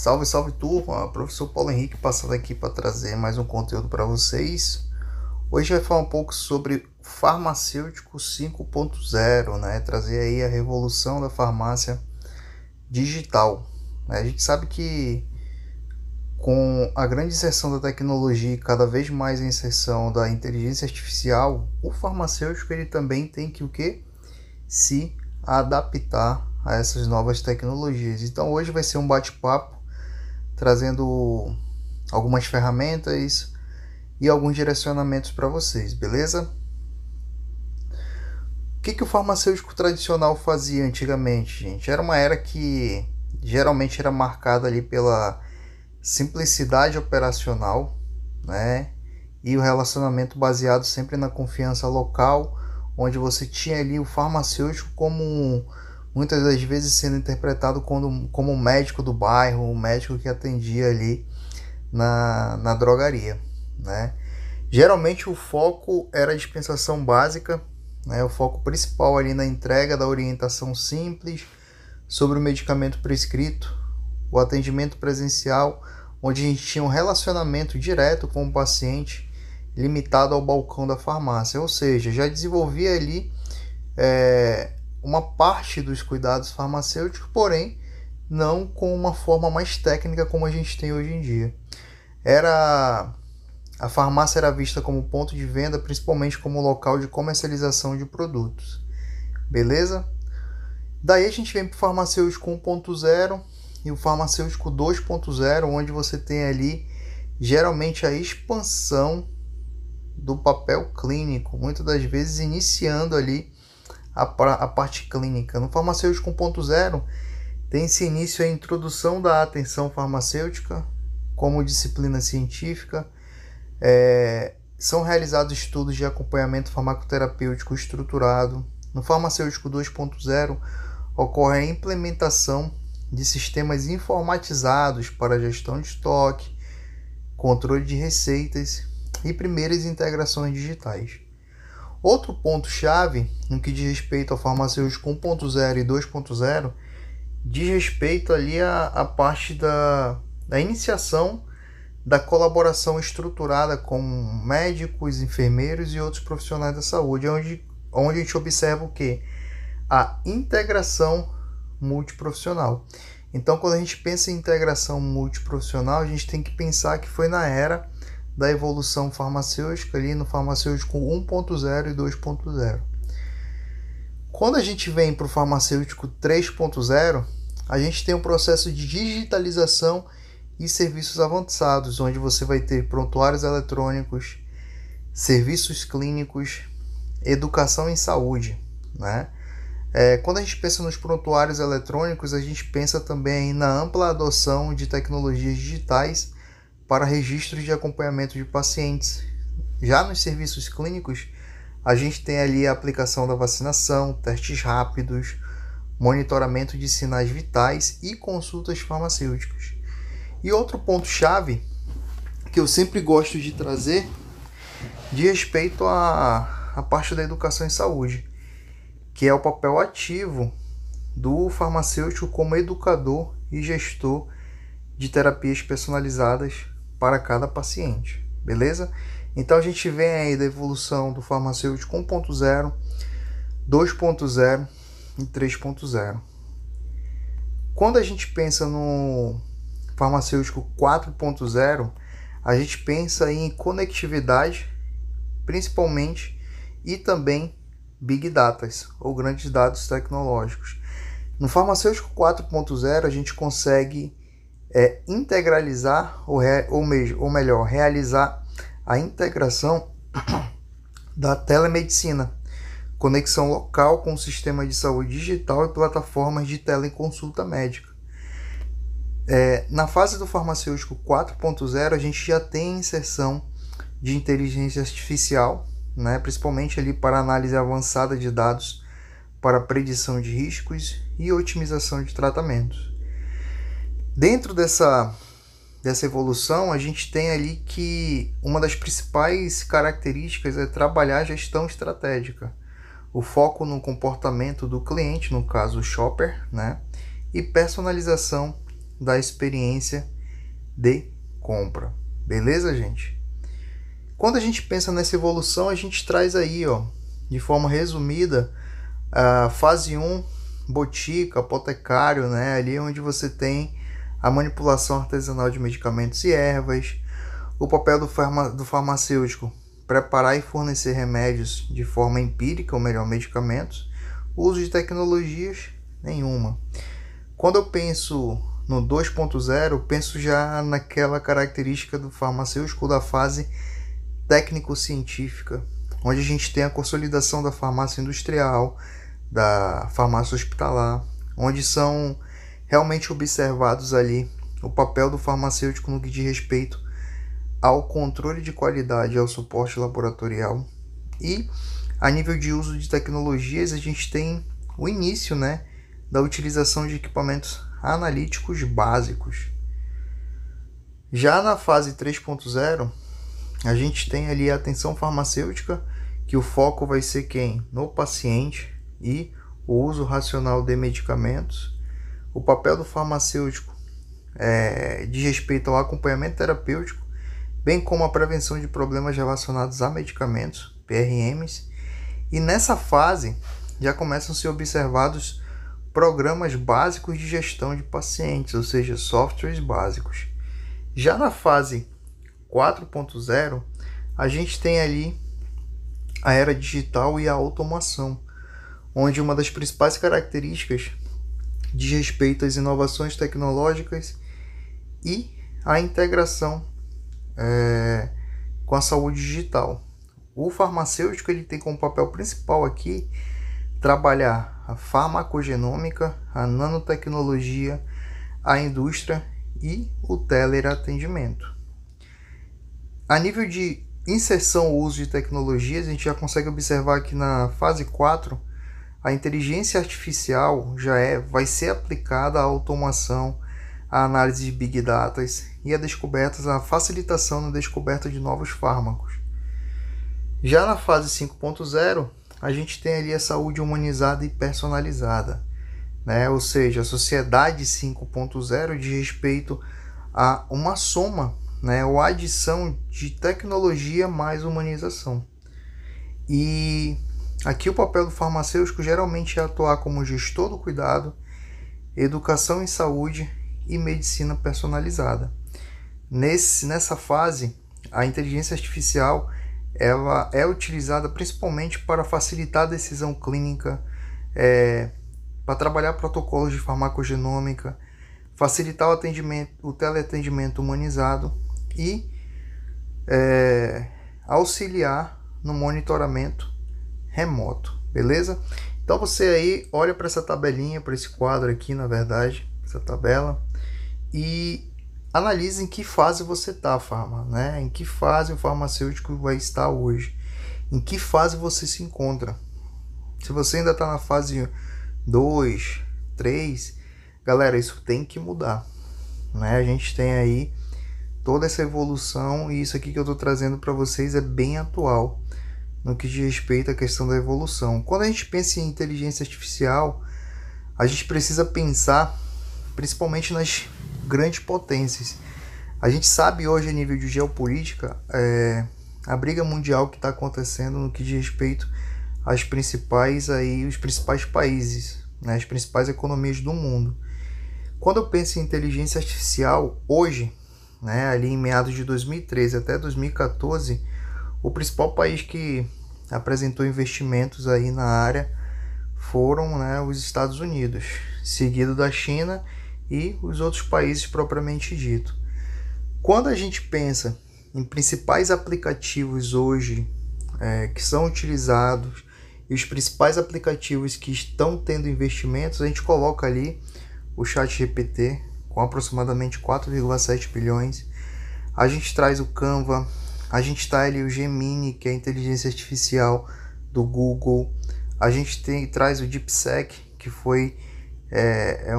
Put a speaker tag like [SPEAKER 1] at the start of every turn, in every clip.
[SPEAKER 1] Salve, salve turma! Professor Paulo Henrique passando aqui para trazer mais um conteúdo para vocês. Hoje vai falar um pouco sobre farmacêutico 5.0, né? Trazer aí a revolução da farmácia digital. A gente sabe que com a grande inserção da tecnologia e cada vez mais a inserção da inteligência artificial, o farmacêutico ele também tem que o quê? Se adaptar a essas novas tecnologias. Então hoje vai ser um bate-papo trazendo algumas ferramentas e alguns direcionamentos para vocês, beleza? O que o farmacêutico tradicional fazia antigamente, gente? Era uma era que geralmente era marcada ali pela simplicidade operacional, né? E o relacionamento baseado sempre na confiança local, onde você tinha ali o farmacêutico como muitas das vezes sendo interpretado como o médico do bairro, o médico que atendia ali na drogaria, né? Geralmente o foco era a dispensação básica, né? O foco principal ali na entrega da orientação simples sobre o medicamento prescrito, o atendimento presencial, onde a gente tinha um relacionamento direto com o paciente, limitado ao balcão da farmácia, ou seja, já desenvolvia ali uma parte dos cuidados farmacêuticos, porém não com uma forma mais técnica como a gente tem hoje em dia. A farmácia era vista como ponto de venda, principalmente como local de comercialização de produtos. Beleza? Daí a gente vem para o farmacêutico 1.0 e o farmacêutico 2.0, onde você tem ali geralmente a expansão do papel clínico, muitas das vezes iniciando ali a parte clínica. No farmacêutico 1.0 tem-se início a introdução da atenção farmacêutica como disciplina científica, são realizados estudos de acompanhamento farmacoterapêutico estruturado. No farmacêutico 2.0 ocorre a implementação de sistemas informatizados para gestão de estoque, controle de receitas e primeiras integrações digitais. Outro ponto-chave no que diz respeito ao farmacêutico 1.0 e 2.0 diz respeito ali à parte da iniciação da colaboração estruturada com médicos, enfermeiros e outros profissionais da saúde, onde a gente observa o quê? A integração multiprofissional. Então, quando a gente pensa em integração multiprofissional, a gente tem que pensar que foi na era da evolução farmacêutica, ali no farmacêutico 1.0 e 2.0. Quando a gente vem para o farmacêutico 3.0, a gente tem um processo de digitalização e serviços avançados, onde você vai ter prontuários eletrônicos, serviços clínicos, educação em saúde, né? Quando a gente pensa nos prontuários eletrônicos, a gente pensa também na ampla adoção de tecnologias digitais para registros de acompanhamento de pacientes. Já nos serviços clínicos, a gente tem ali a aplicação da vacinação, testes rápidos, monitoramento de sinais vitais e consultas farmacêuticas. E outro ponto-chave que eu sempre gosto de trazer diz respeito à parte da educação em saúde, que é o papel ativo do farmacêutico como educador e gestor de terapias personalizadas para cada paciente, beleza? Então a gente vem aí da evolução do farmacêutico 1.0, 2.0 e 3.0. Quando a gente pensa no farmacêutico 4.0, a gente pensa em conectividade, principalmente, e também Big Data, ou grandes dados tecnológicos. No farmacêutico 4.0, a gente consegue integralizar, ou melhor, realizar a integração da telemedicina, conexão local com o sistema de saúde digital e plataformas de teleconsulta médica. Na fase do farmacêutico 4.0, a gente já tem inserção de inteligência artificial, né, principalmente ali para análise avançada de dados para predição de riscos e otimização de tratamentos. Dentro dessa evolução, a gente tem ali que uma das principais características é trabalhar a gestão estratégica, o foco no comportamento do cliente, no caso o shopper, né, e personalização da experiência de compra. Beleza, gente? Quando a gente pensa nessa evolução, a gente traz aí, ó, de forma resumida, a fase 1, botica, apotecário, né? Ali onde você tem a manipulação artesanal de medicamentos e ervas, o papel do farmacêutico, preparar e fornecer remédios de forma empírica, ou melhor, medicamentos, o uso de tecnologias, nenhuma. Quando eu penso no 2.0, penso já naquela característica do farmacêutico da fase técnico-científica, onde a gente tem a consolidação da farmácia industrial, da farmácia hospitalar, onde são realmente observados ali o papel do farmacêutico no que diz respeito ao controle de qualidade e ao suporte laboratorial. E a nível de uso de tecnologias, a gente tem o início, né, da utilização de equipamentos analíticos básicos. Já na fase 3.0, a gente tem ali a atenção farmacêutica, que o foco vai ser quem? No paciente, e o uso racional de medicamentos. O papel do farmacêutico diz respeito ao acompanhamento terapêutico, bem como a prevenção de problemas relacionados a medicamentos, PRMs. E nessa fase já começam a ser observados programas básicos de gestão de pacientes, ou seja, softwares básicos. Já na fase 4.0, a gente tem ali a era digital e a automação, onde uma das principais características diz respeito às inovações tecnológicas e a integração com a saúde digital. O farmacêutico ele tem como papel principal aqui trabalhar a farmacogenômica, a nanotecnologia, a indústria e o teleatendimento. A nível de inserção ou uso de tecnologias, a gente já consegue observar que na fase 4, a inteligência artificial vai ser aplicada à automação, à análise de Big Data e a facilitação na descoberta de novos fármacos. Já na fase 5.0, a gente tem ali a saúde humanizada e personalizada, né? Ou seja, a sociedade 5.0 diz respeito a uma soma, né, ou a adição de tecnologia mais humanização. E aqui o papel do farmacêutico geralmente é atuar como gestor do cuidado, educação em saúde e medicina personalizada. Nessa fase, a inteligência artificial ela é utilizada principalmente para facilitar a decisão clínica, para trabalhar protocolos de farmacogenômica, facilitar o teleatendimento humanizado e auxiliar no monitoramento remoto, beleza? Então você aí olha para essa tabelinha, para esse quadro aqui, na verdade, essa tabela, e analise em que fase você está, né? Em que fase o farmacêutico vai estar hoje, em que fase você se encontra. Se você ainda está na fase 2, 3, galera, isso tem que mudar, né? A gente tem aí toda essa evolução e isso aqui que eu estou trazendo para vocês é bem atual no que diz respeito à questão da evolução. Quando a gente pensa em inteligência artificial, a gente precisa pensar principalmente nas grandes potências. A gente sabe hoje, a nível de geopolítica, a briga mundial que está acontecendo no que diz respeito às os principais países, né, as principais economias do mundo. Quando eu penso em inteligência artificial, hoje, né, ali em meados de 2013 até 2014, o principal país que apresentou investimentos aí na área foram, né, os Estados Unidos, seguido da China e os outros países propriamente dito. Quando a gente pensa em principais aplicativos hoje que são utilizados e os principais aplicativos que estão tendo investimentos, a gente coloca ali o ChatGPT com aproximadamente 4,7 bilhões. A gente traz o Canva, a gente traz ali o Gemini, que é a inteligência artificial do Google. A gente traz o DeepSeek, que foi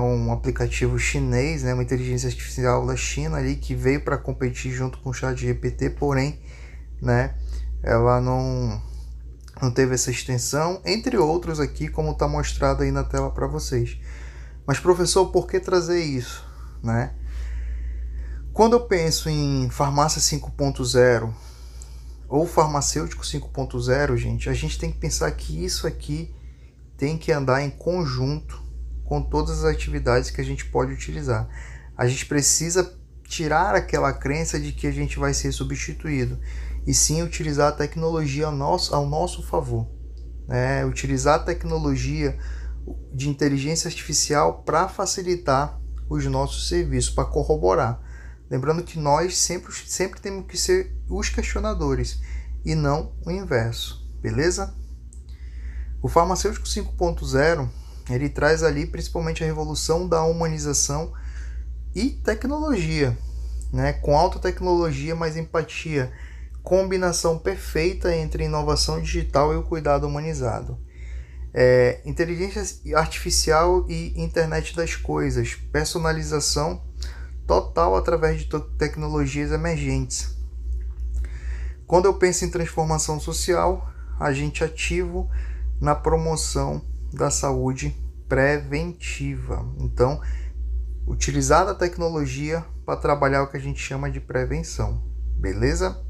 [SPEAKER 1] um aplicativo chinês, né, uma inteligência artificial da China ali que veio para competir junto com o ChatGPT, porém, né, ela não teve essa extensão, entre outros aqui, como está mostrado aí na tela para vocês. Mas professor, por que trazer isso? né? Quando eu penso em farmácia 5.0 ou farmacêutico 5.0, gente, a gente tem que pensar que isso aqui tem que andar em conjunto com todas as atividades que a gente pode utilizar. A gente precisa tirar aquela crença de que a gente vai ser substituído e sim utilizar a tecnologia ao nosso favor, né? Utilizar a tecnologia de inteligência artificial para facilitar os nossos serviços, para corroborar. Lembrando que nós sempre temos que ser os questionadores e não o inverso, beleza? O farmacêutico 5.0 ele traz ali principalmente a revolução da humanização e tecnologia, né? Com alta tecnologia, mais empatia, combinação perfeita entre inovação digital e o cuidado humanizado. Inteligência artificial e internet das coisas, personalização total através de tecnologias emergentes. Quando eu penso em transformação social, agente ativo na promoção da saúde preventiva. Então, utilizar a tecnologia para trabalhar o que a gente chama de prevenção, beleza?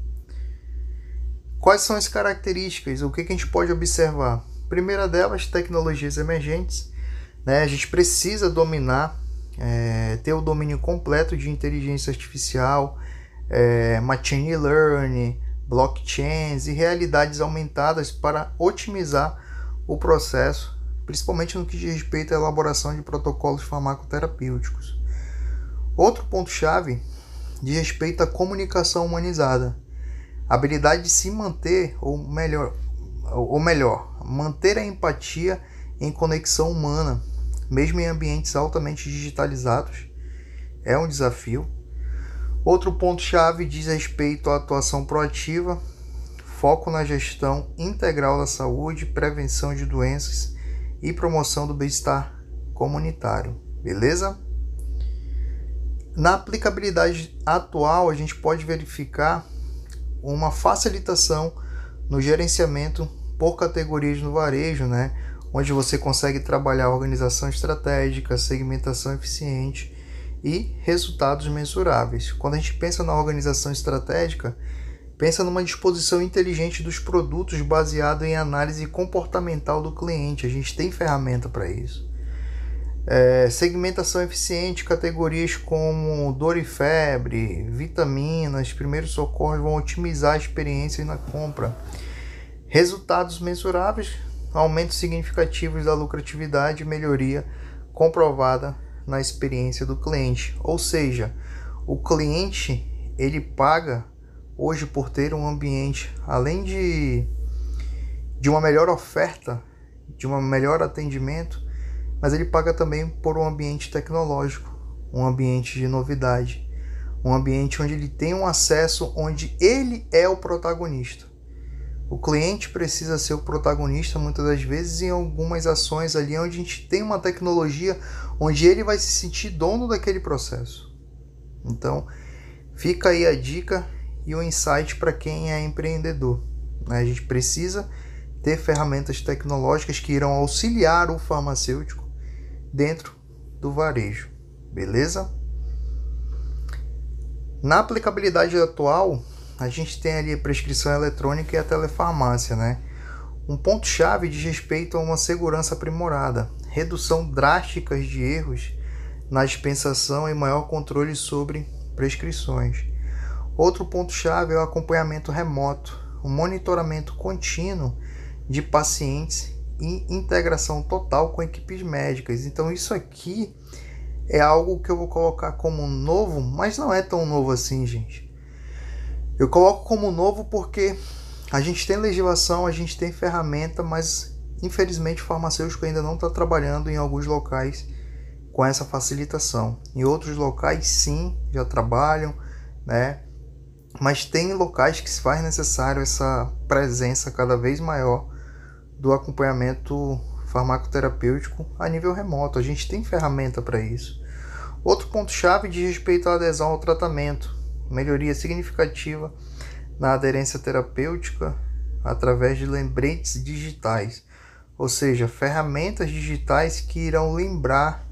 [SPEAKER 1] Quais são as características? O que a gente pode observar? Primeira delas, tecnologias emergentes, né? A gente precisa dominar, ter o domínio completo de inteligência artificial, machine learning, blockchains e realidades aumentadas para otimizar o processo, principalmente no que diz respeito à elaboração de protocolos farmacoterapêuticos. Outro ponto-chave diz respeito à comunicação humanizada, a habilidade de se manter, ou melhor, manter a empatia em conexão humana, mesmo em ambientes altamente digitalizados, é um desafio. Outro ponto-chave diz respeito à atuação proativa, foco na gestão integral da saúde, prevenção de doenças e promoção do bem-estar comunitário, beleza? Na aplicabilidade atual, a gente pode verificar uma facilitação no gerenciamento por categorias no varejo, né? Onde você consegue trabalhar organização estratégica, segmentação eficiente e resultados mensuráveis. Quando a gente pensa na organização estratégica, pensa numa disposição inteligente dos produtos baseado em análise comportamental do cliente. A gente tem ferramenta para isso. Segmentação eficiente, categorias como dor e febre, vitaminas, primeiros socorros vão otimizar a experiência na compra. Resultados mensuráveis, aumentos significativos da lucratividade e melhoria comprovada na experiência do cliente. Ou seja, o cliente ele paga hoje por ter um ambiente, além de uma melhor oferta, de um melhor atendimento, mas ele paga também por um ambiente tecnológico, um ambiente de novidade, um ambiente onde ele tem um acesso, onde ele é o protagonista. O cliente precisa ser o protagonista muitas das vezes em algumas ações ali onde a gente tem uma tecnologia onde ele vai se sentir dono daquele processo. Então, fica aí a dica e o insight para quem é empreendedor. A gente precisa ter ferramentas tecnológicas que irão auxiliar o farmacêutico dentro do varejo, beleza? Na aplicabilidade atual, a gente tem ali a prescrição eletrônica e a telefarmácia, né? Um ponto-chave diz respeito a uma segurança aprimorada, redução drástica de erros na dispensação e maior controle sobre prescrições. Outro ponto-chave é o acompanhamento remoto, o monitoramento contínuo de pacientes e integração total com equipes médicas. Então isso aqui é algo que eu vou colocar como novo, mas não é tão novo assim, gente. Eu coloco como novo porque a gente tem legislação, a gente tem ferramenta, mas infelizmente o farmacêutico ainda não está trabalhando em alguns locais com essa facilitação. Em outros locais sim, já trabalham, né? Mas tem locais que se faz necessário essa presença cada vez maior do acompanhamento farmacoterapêutico a nível remoto. A gente tem ferramenta para isso. Outro ponto-chave diz respeito à adesão ao tratamento, melhoria significativa na aderência terapêutica através de lembretes digitais, ou seja, ferramentas digitais que irão lembrar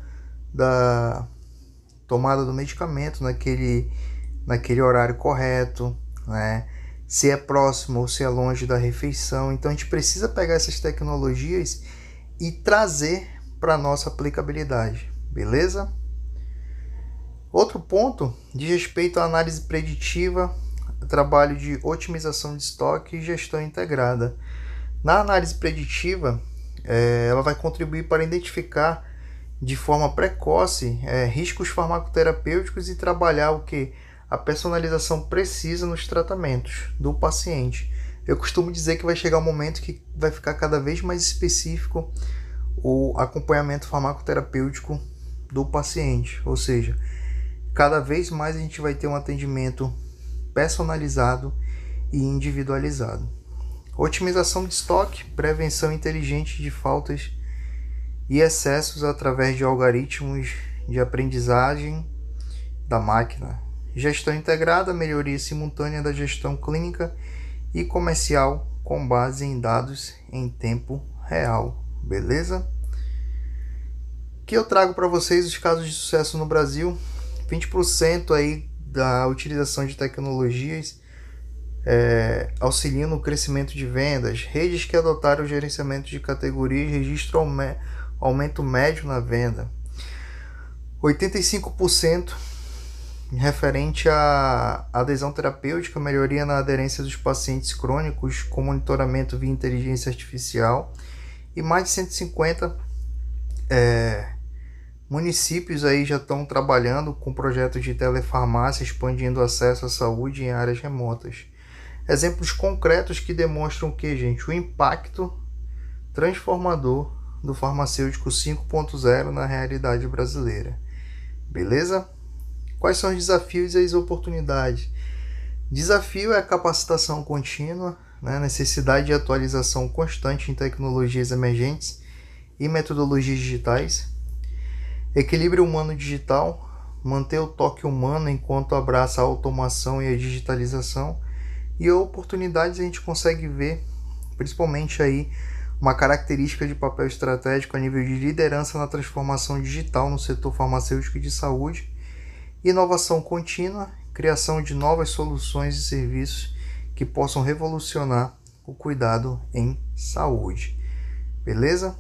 [SPEAKER 1] tomada do medicamento naquele horário correto, né? Se é próximo ou se é longe da refeição. Então a gente precisa pegar essas tecnologias e trazer para a nossa aplicabilidade, beleza? Outro ponto diz respeito à análise preditiva, trabalho de otimização de estoque e gestão integrada. Na análise preditiva, ela vai contribuir para identificar de forma precoce riscos farmacoterapêuticos e trabalhar a personalização precisa nos tratamentos do paciente. Eu costumo dizer que vai chegar um momento que vai ficar cada vez mais específico o acompanhamento farmacoterapêutico do paciente, ou seja, cada vez mais a gente vai ter um atendimento personalizado e individualizado. Otimização de estoque, prevenção inteligente de faltas e excessos através de algoritmos de aprendizagem da máquina. Gestão integrada, melhoria simultânea da gestão clínica e comercial com base em dados em tempo real. Beleza? Que eu trago para vocês os casos de sucesso no Brasil. 20% aí da utilização de tecnologias auxiliam no crescimento de vendas. Redes que adotaram o gerenciamento de categorias registram aumento médio na venda. 85% referente à adesão terapêutica, melhoria na aderência dos pacientes crônicos com monitoramento via inteligência artificial. E mais de 150 municípios aí já estão trabalhando com projetos de telefarmácia, expandindo o acesso à saúde em áreas remotas. Exemplos concretos que demonstram o impacto transformador do farmacêutico 5.0 na realidade brasileira. Beleza? Quais são os desafios e as oportunidades? Desafio é a capacitação contínua, necessidade de atualização constante em tecnologias emergentes e metodologias digitais. Equilíbrio humano-digital, manter o toque humano enquanto abraça a automação e a digitalização. E oportunidades a gente consegue ver, principalmente aí, uma característica de papel estratégico a nível de liderança na transformação digital no setor farmacêutico e de saúde, inovação contínua, criação de novas soluções e serviços que possam revolucionar o cuidado em saúde. Beleza?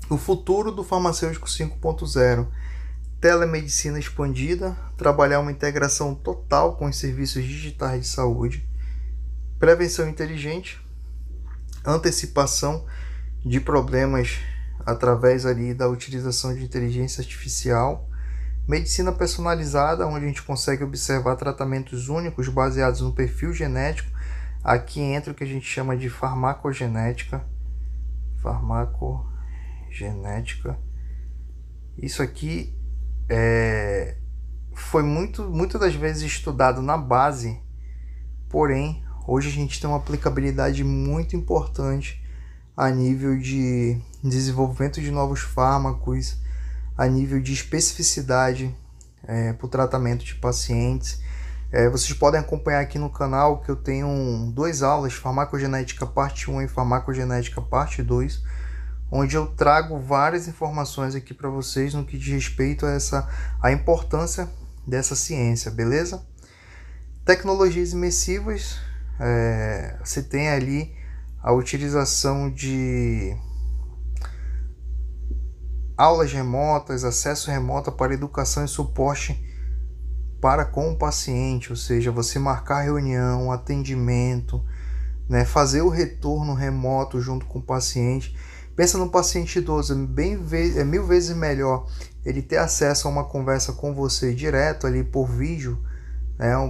[SPEAKER 1] O futuro do farmacêutico 5.0, telemedicina expandida, trabalhar uma integração total com os serviços digitais de saúde, prevenção inteligente, antecipação de problemas através ali da utilização de inteligência artificial, medicina personalizada, onde a gente consegue observar tratamentos únicos baseados no perfil genético. Aqui entra o que a gente chama de farmacogenética. Isso aqui foi muitas das vezes estudado na base, porém hoje a gente tem uma aplicabilidade muito importante a nível de desenvolvimento de novos fármacos, a nível de especificidade para o tratamento de pacientes. Vocês podem acompanhar aqui no canal que eu tenho 2 aulas, farmacogenética parte 1 e farmacogenética parte 2, onde eu trago várias informações aqui para vocês no que diz respeito a importância dessa ciência, beleza? Tecnologias imersivas, você tem ali a utilização de aulas remotas, acesso remoto para educação e suporte para com o paciente, ou seja, você marcar reunião, atendimento, fazer o retorno remoto junto com o paciente. Pensa no paciente idoso, é 1000 vezes melhor ele ter acesso a uma conversa com você direto ali por vídeo,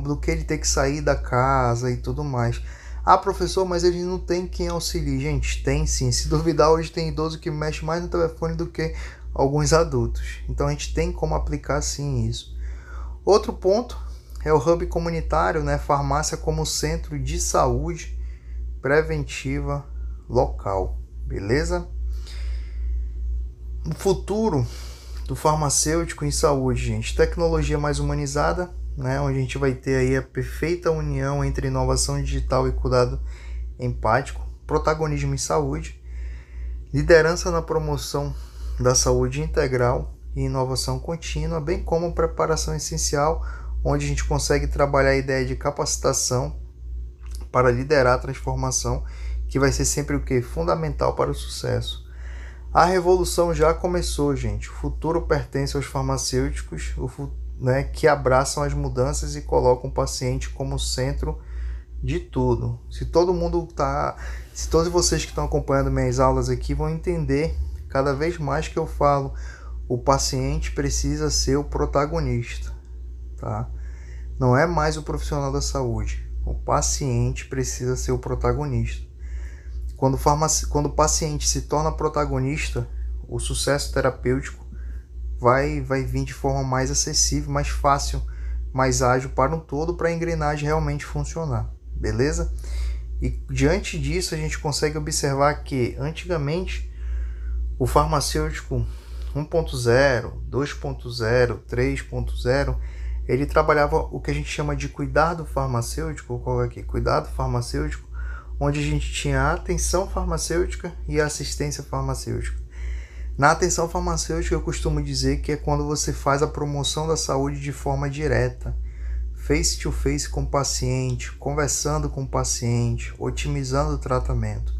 [SPEAKER 1] do que ele ter que sair da casa e tudo mais. Ah, professor, mas ele não tem quem auxilie. Gente, tem sim. Se duvidar, hoje tem idoso que mexe mais no telefone do que alguns adultos. Então a gente tem como aplicar sim isso. Outro ponto é o hub comunitário, farmácia como centro de saúde preventiva local. Beleza? O futuro do farmacêutico em saúde, gente. Tecnologia mais humanizada, onde a gente vai ter aí a perfeita união entre inovação digital e cuidado empático, protagonismo em saúde, liderança na promoção da saúde integral e inovação contínua, bem como preparação essencial, onde a gente consegue trabalhar a ideia de capacitação para liderar a transformação, que vai ser sempre o que? Fundamental para o sucesso. A revolução já começou, gente. O futuro pertence aos farmacêuticos, que abraçam as mudanças e colocam o paciente como centro de tudo. Se todos vocês que estão acompanhando minhas aulas aqui vão entender cada vez mais que eu falo, o paciente precisa ser o protagonista, tá? Não é mais o profissional da saúde. O paciente precisa ser o protagonista. Quando o paciente se torna protagonista, o sucesso terapêutico vai vir de forma mais acessível, mais fácil, mais ágil para um todo, para a engrenagem realmente funcionar, beleza? E diante disso a gente consegue observar que antigamente o farmacêutico 1.0, 2.0, 3.0, ele trabalhava o que a gente chama de cuidado farmacêutico, vou colocar aqui, cuidado farmacêutico, onde a gente tinha a atenção farmacêutica e a assistência farmacêutica. Na atenção farmacêutica eu costumo dizer que é quando você faz a promoção da saúde de forma direta, face to face com o paciente, conversando com o paciente, otimizando o tratamento.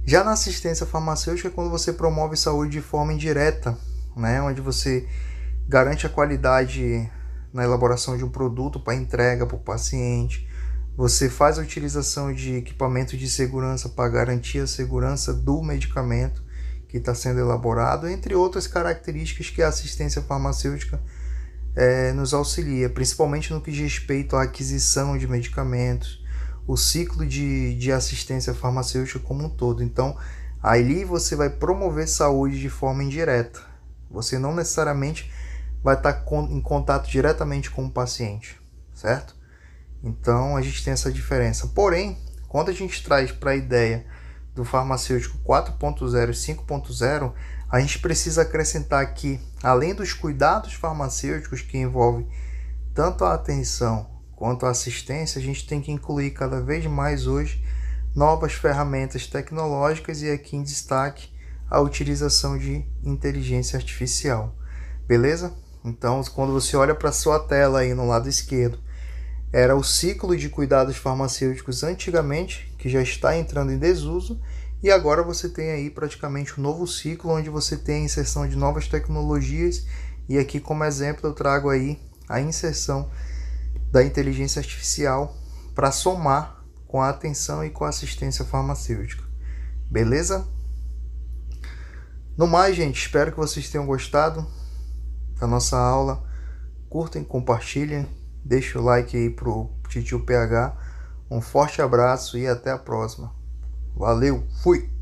[SPEAKER 1] Já na assistência farmacêutica é quando você promove saúde de forma indireta, né? Onde você garante a qualidade na elaboração de um produto para entrega para o paciente, você faz a utilização de equipamento de segurança para garantir a segurança do medicamento que está sendo elaborado, entre outras características que a assistência farmacêutica nos auxilia, principalmente no que diz respeito à aquisição de medicamentos, o ciclo de assistência farmacêutica como um todo. Então, ali você vai promover saúde de forma indireta. Você não necessariamente vai estar em contato diretamente com o paciente, certo? Então, a gente tem essa diferença. Porém, quando a gente traz para a ideia do farmacêutico 4.0 e 5.0, a gente precisa acrescentar que, além dos cuidados farmacêuticos que envolvem tanto a atenção quanto a assistência, a gente tem que incluir cada vez mais hoje novas ferramentas tecnológicas e aqui em destaque a utilização de inteligência artificial. Beleza? Então, quando você olha para a sua tela aí no lado esquerdo, era o ciclo de cuidados farmacêuticos antigamente, que já está entrando em desuso, e agora você tem aí praticamente um novo ciclo, onde você tem a inserção de novas tecnologias, e aqui como exemplo eu trago aí a inserção da inteligência artificial para somar com a atenção e com a assistência farmacêutica. Beleza? No mais, gente, espero que vocês tenham gostado da nossa aula. Curtem, compartilhem, deixa o like aí pro Titio PH. Um forte abraço e até a próxima. Valeu, fui!